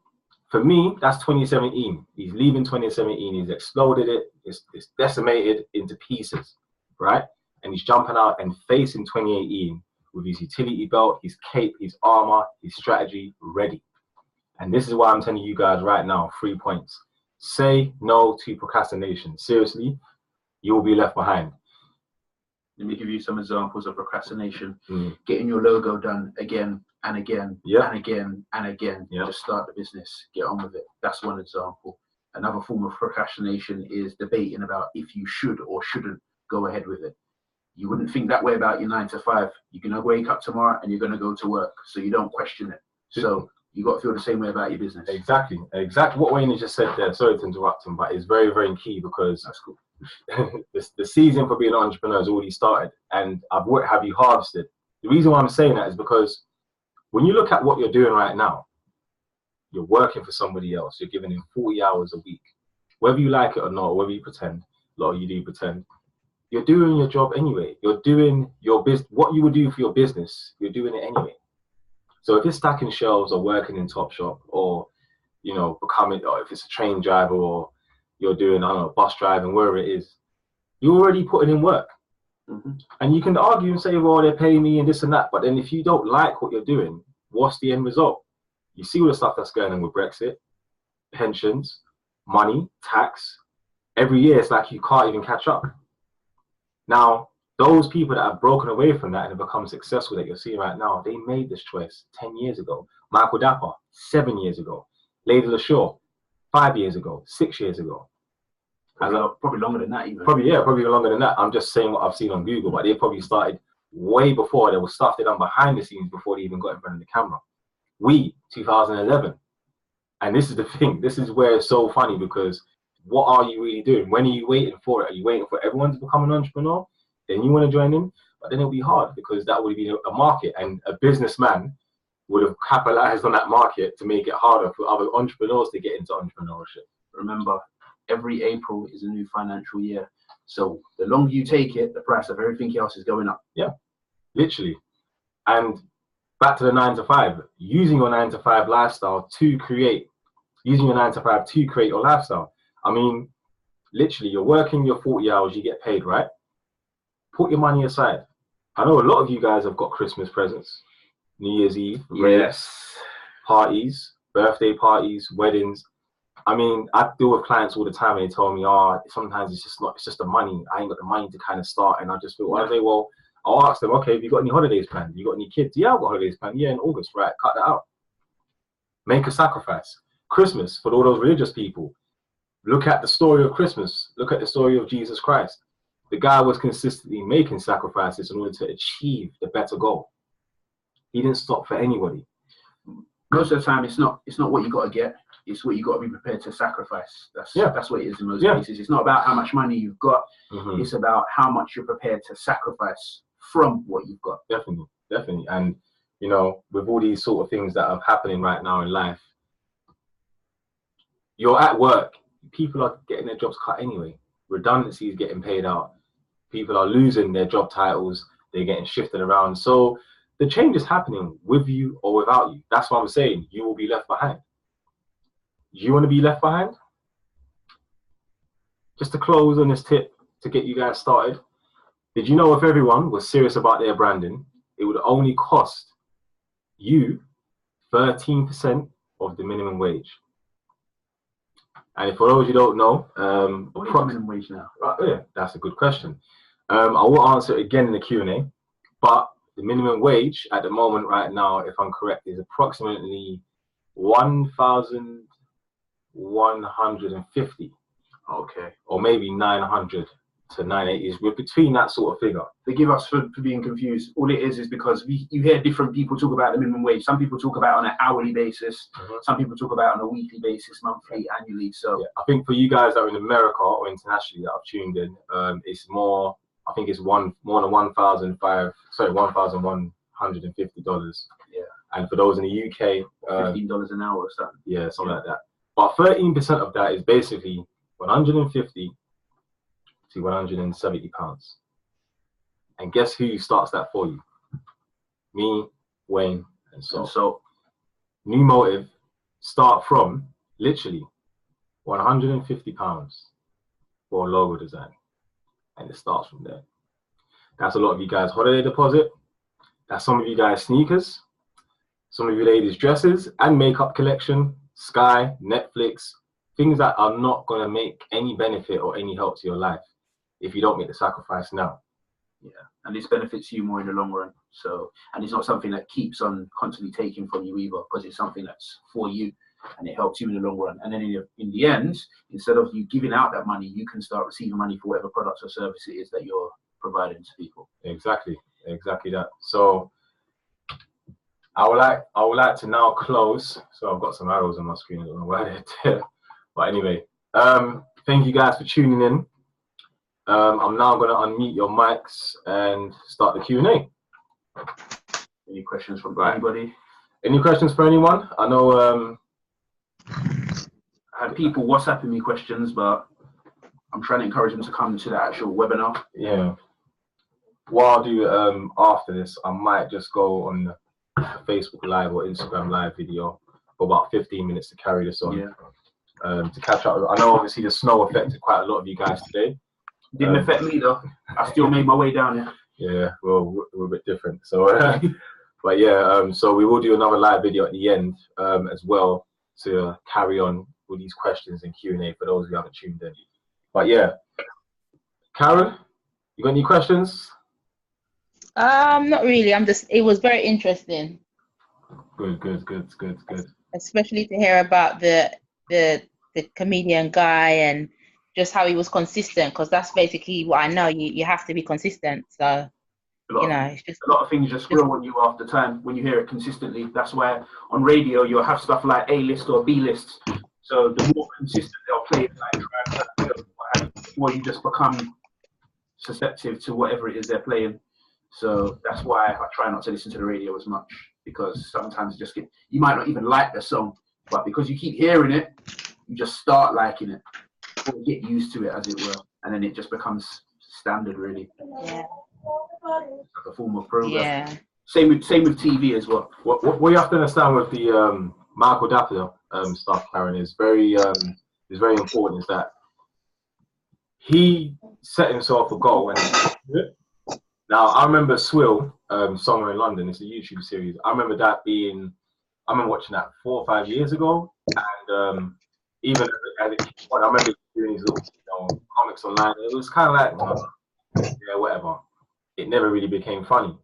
for me, that's 2017. He's leaving 2017. He's exploded it. It's decimated into pieces, right? And he's jumping out and facing 2018 with his utility belt, his cape, his armor, his strategy ready. And this is why I'm telling you guys right now, 3 points. Say no to procrastination. Seriously, you will be left behind. Let me give you some examples of procrastination. Getting your logo done again and again and again and again. Just start the business, get on with it. That's one example. Another form of procrastination is debating about if you should or shouldn't go ahead with it. You wouldn't think that way about your 9 to 5. You're going to wake up tomorrow and you're going to go to work, so you don't question it. So you got to feel the same way about your business. Exactly what Wayne just said there. Sorry to interrupt him, but it's very, very key, because that's cool. the season for being an entrepreneur has already started, and have you harvested? The reason why I'm saying that is because when you look at what you're doing right now, you're working for somebody else. You're giving them 40 hours a week, whether you like it or not, or whether you pretend. A lot of you do pretend. You're doing your job anyway. You're doing your business. What you would do for your business, you're doing it anyway. So if it's stacking shelves or working in Topshop, or becoming, or if it's a train driver, or you're doing, I don't know, bus driving, wherever it is, you're already putting in work. And you can argue and say, well, they're paying me and this and that. But then if you don't like what you're doing, what's the end result? You see all the stuff that's going on with Brexit, pensions, money, tax. Every year it's like you can't even catch up. Now, those people that have broken away from that and have become successful that you're seeing right now, they made this choice 10 years ago. Michael Dapper, 7 years ago. Lady LaShaw, 5 years ago, 6 years ago. Probably longer than that even. Probably longer than that. I'm just saying what I've seen on Google, but they probably started way before. There was stuff they done behind the scenes before they even got in front of the camera. 2011. And this is the thing. This is where it's so funny, because what are you really doing? When are you waiting for it? Are you waiting for everyone to become an entrepreneur? Then you want to join in, but then it'll be hard because that would be a market, and a businessman would have capitalized on that market to make it harder for other entrepreneurs to get into entrepreneurship. Remember, every April is a new financial year. So the longer you take it, the price of everything else is going up. Yeah, literally. And back to the 9 to 5, using your 9 to 5 lifestyle to create, using your 9 to 5 to create your lifestyle. I mean, literally, you're working your 40 hours, you get paid, right? Put your money aside. I know a lot of you guys have got Christmas presents, New Year's Eve, Yes. parties, birthday parties, weddings. I mean, I deal with clients all the time and they tell me, oh, sometimes it's just the money. I ain't got the money to kind of start. And I just feel, well, I'll ask them, okay, have you got any holidays planned? You got any kids? Yeah, I've got holidays planned. Yeah, in August, right? Cut that out. Make a sacrifice. Christmas, for all those religious people, look at the story of Christmas. Look at the story of Jesus Christ. The guy was consistently making sacrifices in order to achieve the better goal. He didn't stop for anybody. Most of the time, it's not what you got to get. It's what you got to be prepared to sacrifice. That's what it is in most cases. It's not about how much money you've got. It's about how much you're prepared to sacrifice from what you've got. Definitely. And, you know, with all these sort of things that are happening right now in life, you're at work, people are getting their jobs cut anyway. Redundancy is getting paid out. People are losing their job titles. They're getting shifted around. So the change is happening with you or without you. That's what I'm saying. You will be left behind. You want to be left behind? Just to close on this tip to get you guys started. Did you know if everyone was serious about their branding, it would only cost you 13% of the minimum wage? And for those you don't know, what is the minimum wage now? Yeah, that's a good question. I will answer it again in the Q&A, but the minimum wage at the moment right now, if I'm correct, is approximately 1,150. Okay. Or maybe 900 to 980. We're between that sort of figure. Forgive us for being confused. All it is because you hear different people talk about the minimum wage. Some people talk about it on an hourly basis. Some people talk about it on a weekly basis, monthly, annually. So I think for you guys that are in America or internationally that have tuned in, it's more. I think it's more than $1,150. Yeah. And for those in the UK, $15 an hour or something. Yeah, something like that. But 13% of that is basically 150 to 170 pounds. And guess who starts that for you? Me, Wayne, and so. New Motive start from literally 150 pounds for a logo design. And it starts from there. That's a lot of you guys' holiday deposit. That's some of you guys' sneakers. Some of you ladies' dresses and makeup collection, Sky, Netflix, things that are not going to make any benefit or any help to your life if you don't make the sacrifice now. Yeah, and this benefits you more in the long run. So, and it's not something that keeps on constantly taking from you either, because it's something that's for you and it helps you in the long run. And then in the end, instead of you giving out that money, you can start receiving money for whatever products or service it is that you're providing to people. Exactly that. So I would like to now close. So I've got some arrows on my screen. I don't know why they're there. But anyway, thank you guys for tuning in. I'm now going to unmute your mics and start the Q&A. Any questions from anybody? Any questions for anyone? I know I had people WhatsApping me questions, but I'm trying to encourage them to come to the actual webinar. Yeah. What I'll do after this, I might just go on the Facebook Live or Instagram Live video for about 15 minutes to carry this on. Yeah. To catch up. I know obviously the snow affected quite a lot of you guys today. Didn't affect me though. I still made my way down here. Yeah, well, we're a bit different. So, but yeah, so we will do another live video at the end as well to carry on with these questions and Q&A for those who haven't tuned in. But yeah, Karen, you got any questions? Not really. It was very interesting. Good. Especially to hear about the comedian guy and just how he was consistent, because that's basically what I know. You have to be consistent. So it's just a lot of things just grow on you after time when you hear it consistently. That's why on radio you'll have stuff like A list or B list. So the more consistent they'll play, like the more you just become susceptible to whatever it is they're playing. So that's why I try not to listen to the radio as much, because sometimes you might not even like the song, but because you keep hearing it, you just start liking it, or get used to it, as it were, and then it just becomes standard, really. Yeah. Like a form of program. Yeah. Same with TV as well. What you have to understand with the Michael Dapper stuff, Karen, is very important. Is that he set himself a goal, and now I remember Swill, Somewhere in London. It's a YouTube series. I remember watching that 4 or 5 years ago, and even as it came on, I remember doing these little comics online. It was kind of like, yeah, whatever. It never really became funny.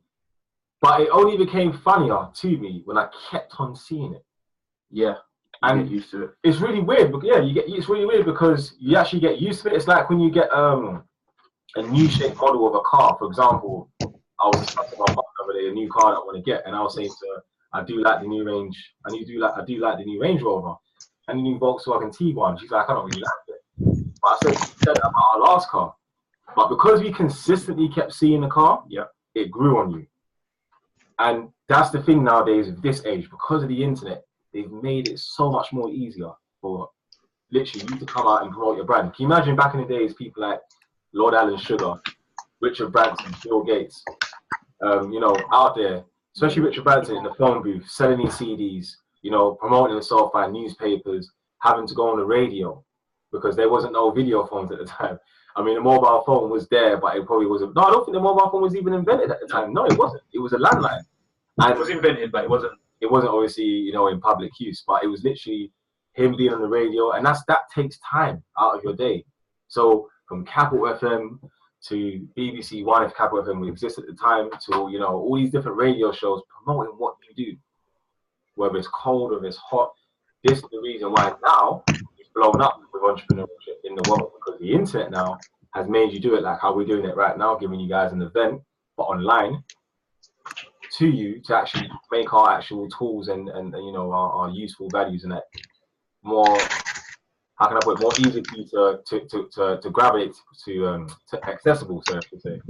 But it only became funnier to me when I kept on seeing it. Yeah, and get used to it. It's really weird, but yeah, it's really weird because you actually get used to it. It's like when you get a new shape model of a car. For example, I was discussing my partner the other day, a new car that I want to get, and I was saying to her, I do like the new Range, and I do like the new Range Rover and the new Volkswagen T1. She's like, I don't really like it. But I said that about our last car. But because we consistently kept seeing the car, yeah, it grew on you. And that's the thing nowadays with this age, because of the internet, they've made it so much more easier for literally you to come out and promote your brand. Can you imagine back in the days, people like Lord Alan Sugar, Richard Branson, Bill Gates, out there, especially Richard Branson in the phone booth, selling his CDs, promoting himself by newspapers, having to go on the radio because there wasn't no video phones at the time. I mean, the mobile phone was there, but it probably wasn't. No, I don't think the mobile phone was even invented at the time. No, it wasn't. It was a landline. And it was invented, but it wasn't. It wasn't obviously, in public use, but it was literally him being on the radio, and that takes time out of your day. So from Capital FM to BBC One, if Capital FM would exist at the time, to all these different radio shows promoting what you do, whether it's cold or it's hot. This is the reason why now it's blown up with entrepreneurship in the world, because the internet now has made you do it like how we're doing it right now, giving you guys an event, but online, to you to actually make our actual tools and our useful values and that more, how can I put it, more easy for you to gravitate to accessible, so I should say.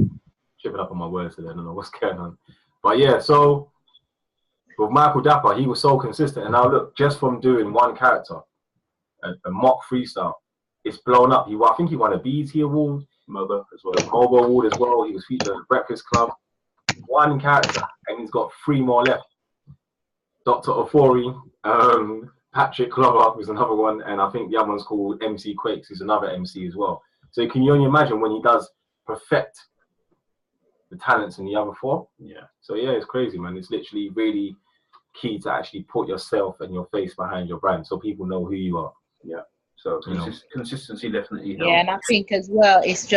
Tripping up on my words today, I don't know what's going on. But yeah, so with Michael Dapper, he was so consistent, and now look, just from doing one character, a mock freestyle, it's blown up. I think he won a BET award, MOBA as well. A MOBA award as well. He was featured at the Breakfast Club. One character, and he's got 3 more left. Dr. Ofori, Patrick Clover was another one, and I think the other one's called MC Quakes, who's another MC as well. So can you only imagine when he does perfect the talents in the other 4? Yeah. So yeah, it's crazy, man. It's literally really key to actually put yourself and your face behind your brand, so people know who you are. Yeah. So consistency definitely helps. Yeah, and I think as well, it's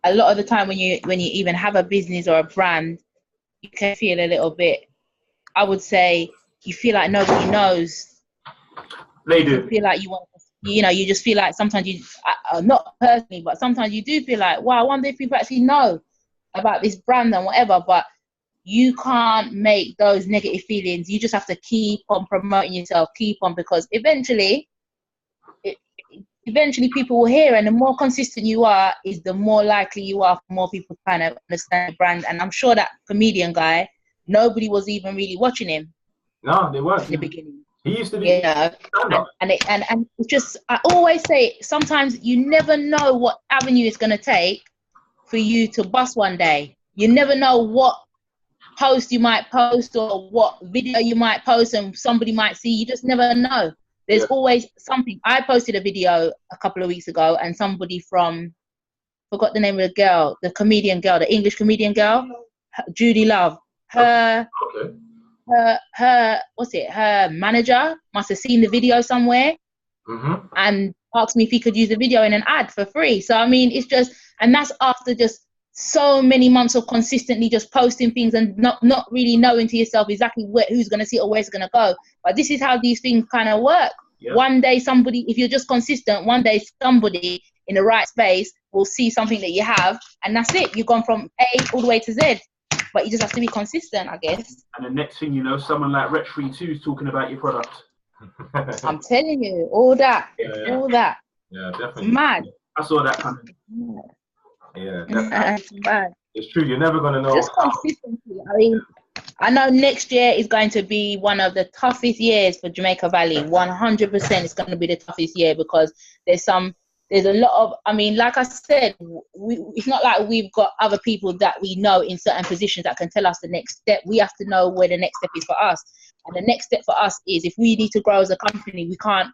a lot of the time when you even have a business or a brand, you can feel a little bit, I would say, you feel like nobody knows. They do. You feel like you just feel like sometimes not personally, but sometimes you do feel like, wow, I wonder if people actually know about this brand and whatever, but you can't make those negative feelings. You just have to keep on promoting yourself, because eventually people will hear, and the more consistent you are, is the more likely you are for more people to kind of understand the brand. And I'm sure that comedian guy, nobody was even really watching him. No, they weren't. In the beginning. He used to be. And it's just, I always say, sometimes you never know what avenue it's going to take for you to bust one day. You never know what post you might post or what video you might post and somebody might see. You just never know. There's always something. I posted a video a couple of weeks ago, and somebody forgot the name of the girl, the comedian girl, the English comedian girl, Judy Love. Her manager must have seen the video somewhere and asked me if he could use the video in an ad for free. So I mean, it's just, and that's after just so many months of consistently just posting things and not really knowing to yourself exactly who's going to see it or where it's going to go. But this is how these things kind of work. Yeah. One day somebody, if you're just consistent, one day somebody in the right space will see something that you have, and that's it. You've gone from A all the way to Z. but you just have to be consistent, I guess. And the next thing you know, someone like Ret32 is talking about your product. I'm telling you, all that. Yeah, definitely. It's mad. I saw that coming. Yeah, definitely. It's mad. It's true. You're never gonna know. Just consistency. I mean, I know next year is going to be one of the toughest years for Jamaica Valley. 100% it's going to be the toughest year because there's a lot of, I mean, like I said, it's not like we've got other people that we know in certain positions that can tell us the next step. We have to know where the next step is for us. And the next step for us is if we need to grow as a company, we can't,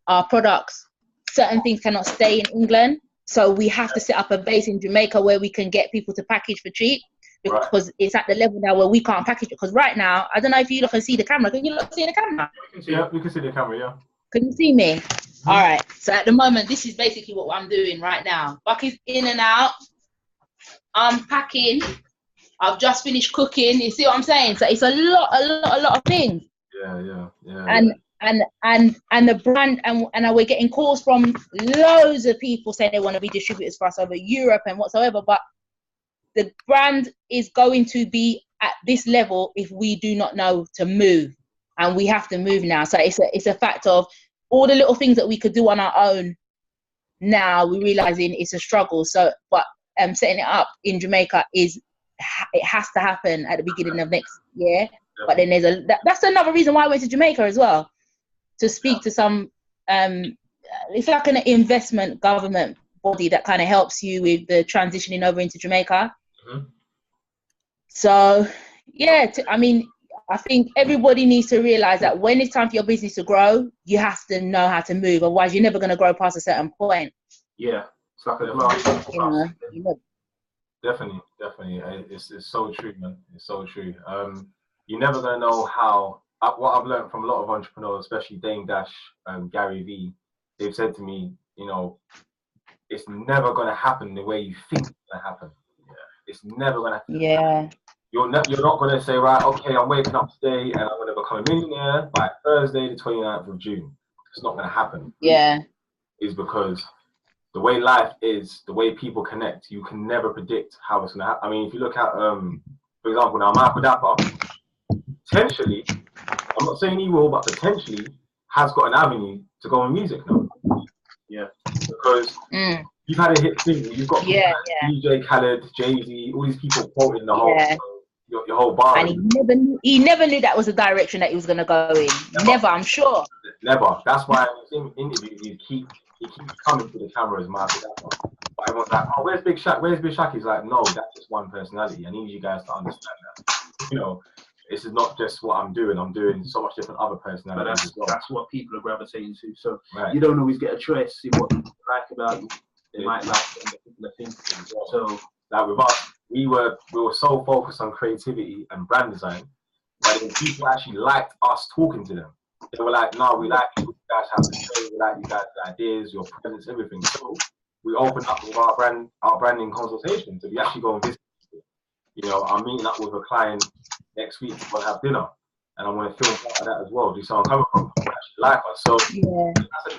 our products, certain things cannot stay in England. So we have to set up a base in Jamaica where we can get people to package for cheap. Because it's at the level now where we can't package it. Because right now, I don't know if you look and see the camera. Can you look see the camera? Yeah, we can see the camera, yeah. Can you see me? All right. So at the moment, this is basically what I'm doing right now. Bucky's in and out. I'm packing. I've just finished cooking. You see what I'm saying? So it's a lot of things. Yeah. And the brand and we're getting calls from loads of people saying they want to be distributors for us over Europe and whatsoever. But the brand is going to be at this level if we do not know to move, and we have to move now. So it's a fact of all the little things that we could do on our own. Now we're realizing it's a struggle. So, but setting it up in Jamaica it has to happen at the beginning of next year. But then that's another reason why I went to Jamaica as well, to speak to some. It's like an investment government body that kind of helps you with the transitioning over into Jamaica. So yeah, I mean, I think everybody needs to realize that when it's time for your business to grow, you have to know how to move. Otherwise, you're never going to grow past a certain point. Yeah, it's like a glass. You know. Definitely. It's so true, man. It's so true. You're never gonna know how. What I've learned from a lot of entrepreneurs, especially Dame Dash, Gary V, they've said to me, you know, it's never gonna happen the way you think it's gonna happen. Yeah. It's never gonna happen. Yeah. You're not gonna say, right, okay, I'm waking up today and I'm gonna become a millionaire by Thursday, the 29th of June. It's not gonna happen. Yeah. Is because the way life is, the way people connect, you can never predict how it's gonna happen. I mean, if you look at, for example, now Michael Dapper, potentially, I'm not saying he will, but potentially has got an avenue to go in music now. Yeah. Because you've had a hit single, you've got DJ Khaled, Jay-Z, all these people quoting the whole your whole bar. And he never knew that was the direction that he was gonna go in. Never, I'm sure. Never. That's why in interviews he keeps coming to the cameras, Michael Dapper. But everyone's like, oh, where's Big Shaq? Where's Big Shaq? He's like, no, that's just one personality. I need you guys to understand that. You know, this is not just what I'm doing. I'm doing so much different other personalities as well. That's what people are gravitating to. So you don't always get a choice in what people like about you. They might like a particular thing. So like with us, we were so focused on creativity and brand design, but then people actually liked us talking to them. They were like, no, we like what you guys have to say, we like you guys' ideas, your presence, everything. So we opened up with our branding consultation. So we actually go and visit people. You know, I'm meeting up with a client next week to have dinner, and I want to film part of that as well. Do you see where I'm coming from? I actually like us. So if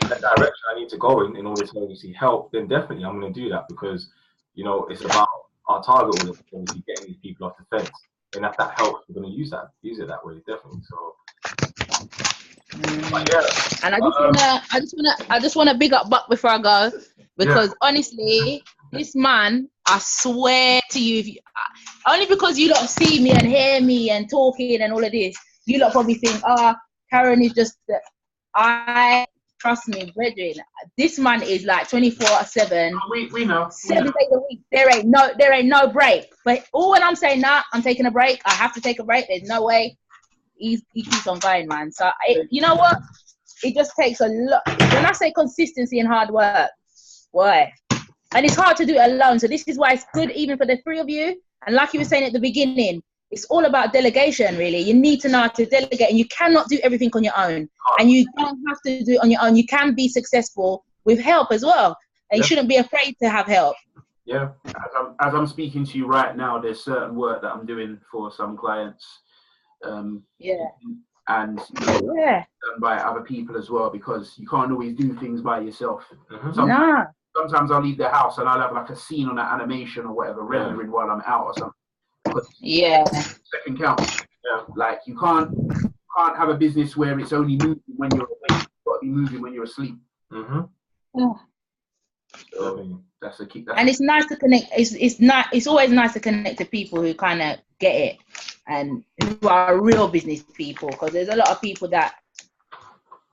that's the direction I need to go in order to obviously help, then definitely I'm going to do that, because, you know, it's about our target audience, obviously getting these people off the fence. And if that helps, we're going to use it that way, definitely. So, but yeah. And I just wanna big up Buck before I go, because honestly, this man, I swear to you, only because you lot see me and hear me and talking and all of this, you lot probably think, Karen is just. Trust me, brethren. This man is like 24/7. We know. 7 days a week. There ain't no break. But all when I'm saying I'm taking a break. I have to take a break. There's no way. He keeps on going, man. So you know what? It just takes a lot. When I say consistency and hard work, boy, and it's hard to do it alone. So this is why it's good even for the three of you. And like you were saying at the beginning, it's all about delegation, really. You need to know how to delegate, and you cannot do everything on your own. And you don't have to do it on your own. You can be successful with help as well. And you shouldn't be afraid to have help. Yeah. As I'm speaking to you right now, there's certain work that I'm doing for some clients. And done by other people as well, because you can't always do things by yourself. Sometimes I'll leave the house and I'll have like a scene on that animation or whatever rendering while I'm out or something. Yeah. Second count. Yeah. Like you can't have a business where it's only moving when you're awake. You've got to be moving when you're asleep. Mm-hmm. Yeah. So that's a key. And it's nice to connect. It's always nice to connect to people who kind of get it and who are real business people. Because there's a lot of people that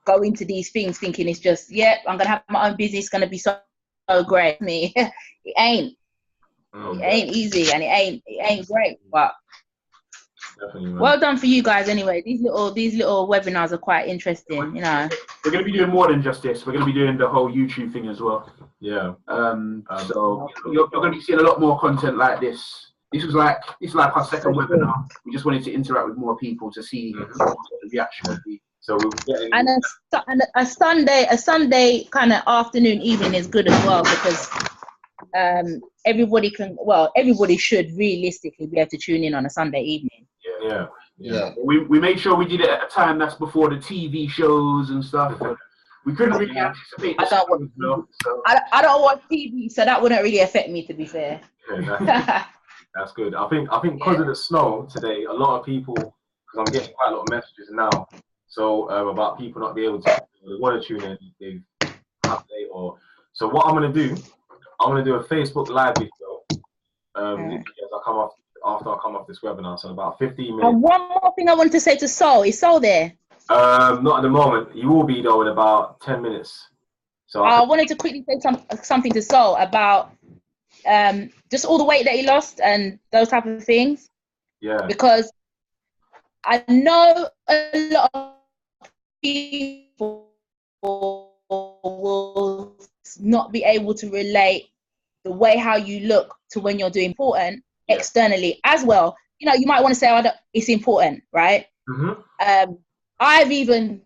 go into these things thinking it's just, I'm gonna have my own business, gonna be so great. Me, it ain't. It ain't easy and it ain't great. But Definitely, man. well done for you guys anyway. These little webinars are quite interesting. You know. We're going to be doing more than just this. We're going to be doing the whole YouTube thing as well. Yeah. So you're going to be seeing a lot more content like this. This is like our second webinar. We just wanted to interact with more people to see what the reaction would be. So we're getting And a Sunday kind of afternoon, evening is good as well because everybody should realistically be able to tune in on a Sunday evening. Yeah. We made sure we did it at a time that's before the TV shows and stuff. We couldn't really anticipate. I don't watch TV, so that wouldn't really affect me, to be fair. Yeah, that's good. I think because of the snow today, a lot of people, because I'm getting quite a lot of messages now, so about people not being able to want to tune in, they update or. So what I'm gonna do a Facebook Live video. As I come off. After I come off this webinar, so about 15 minutes. And one more thing I want to say to Sol. Is Sol there? Not at the moment. You will be though in about 10 minutes. So I wanted to quickly say something to Sol about just all the weight that he lost and those type of things. Yeah. Because I know a lot of people will not be able to relate the way how you look to when you're doing important externally as well. You know, you might want to say, it's important, right? Mm-hmm. I've even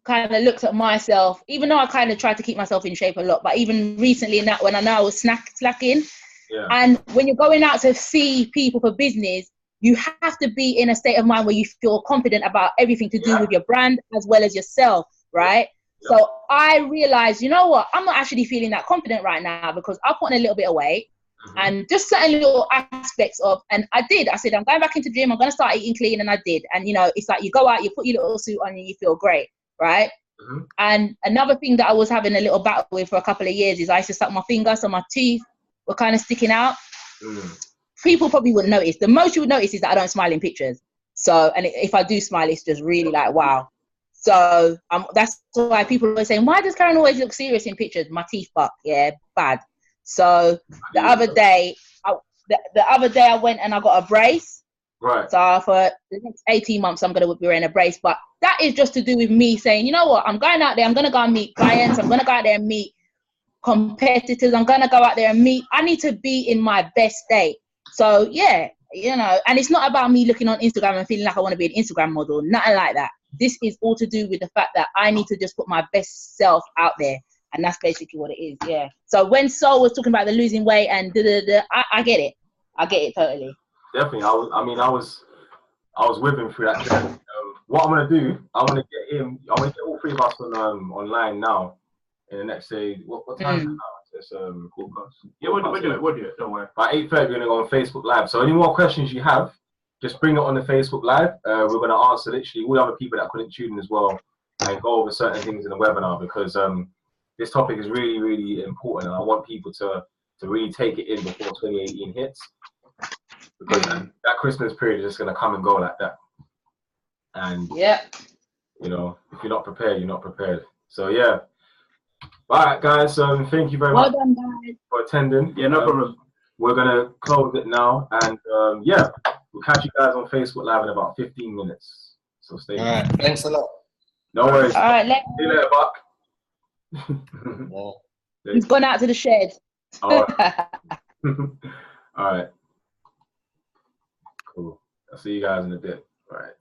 kind of looked at myself, even though I kind of tried to keep myself in shape a lot, but even recently when I know I was slacking. Yeah. And when you're going out to see people for business, you have to be in a state of mind where you feel confident about everything to do with your brand as well as yourself, right? Yeah. So I realized, you know what, I'm not actually feeling that confident right now because I put on a little bit of weight. And just certain little aspects of, and I said, I'm going back into the gym, I'm going to start eating clean, and I did. And, you know, it's like you go out, you put your little suit on and you feel great, right? And another thing that I was having a little battle with for a couple of years is I used to suck my finger, so my teeth were kind of sticking out. People probably wouldn't notice. The most you would notice is that I don't smile in pictures. So, and if I do smile, it's just really like, wow. So that's why people are saying, why does Karen always look serious in pictures? My teeth buck, bad. So the other day I went and I got a brace. Right. So for the next 18 months, I'm going to be wearing a brace. But that is just to do with me saying, you know what, I'm going out there, I'm going to go and meet clients. I'm going to go out there and meet competitors. I'm going to go out there and I need to be in my best state. So yeah, you know, and it's not about me looking on Instagram and feeling like I want to be an Instagram model. Nothing like that. This is all to do with the fact that I need to just put my best self out there. And that's basically what it is, yeah. So when Sol was talking about the losing weight and I get it. I get it totally. Definitely. I was with him through that journey. What I'm gonna do, I want to get all three of us on online now. In the next day, what time is it now? It's podcast. Yeah, we'll do it. Don't worry. By 8:30, we're gonna go on Facebook Live. So any more questions you have, just bring it on the Facebook Live. We're gonna answer literally all the other people that couldn't tune in as well, and go over certain things in the webinar because this topic is really, really important, and I want people to really take it in before 2018 hits, because that Christmas period is just going to come and go like that. And you know, if you're not prepared, you're not prepared. So yeah. All right, guys. Thank you very much done, guys. for attending. Yeah, no problem. We're gonna close it now, and we'll catch you guys on Facebook Live in about 15 minutes. So stay. All right. Thanks a lot. No worries. All right. See you later, Buck. He's gone out to the shed. All right. All right. Cool. I'll see you guys in a bit. All right.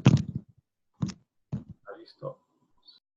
How do you stop?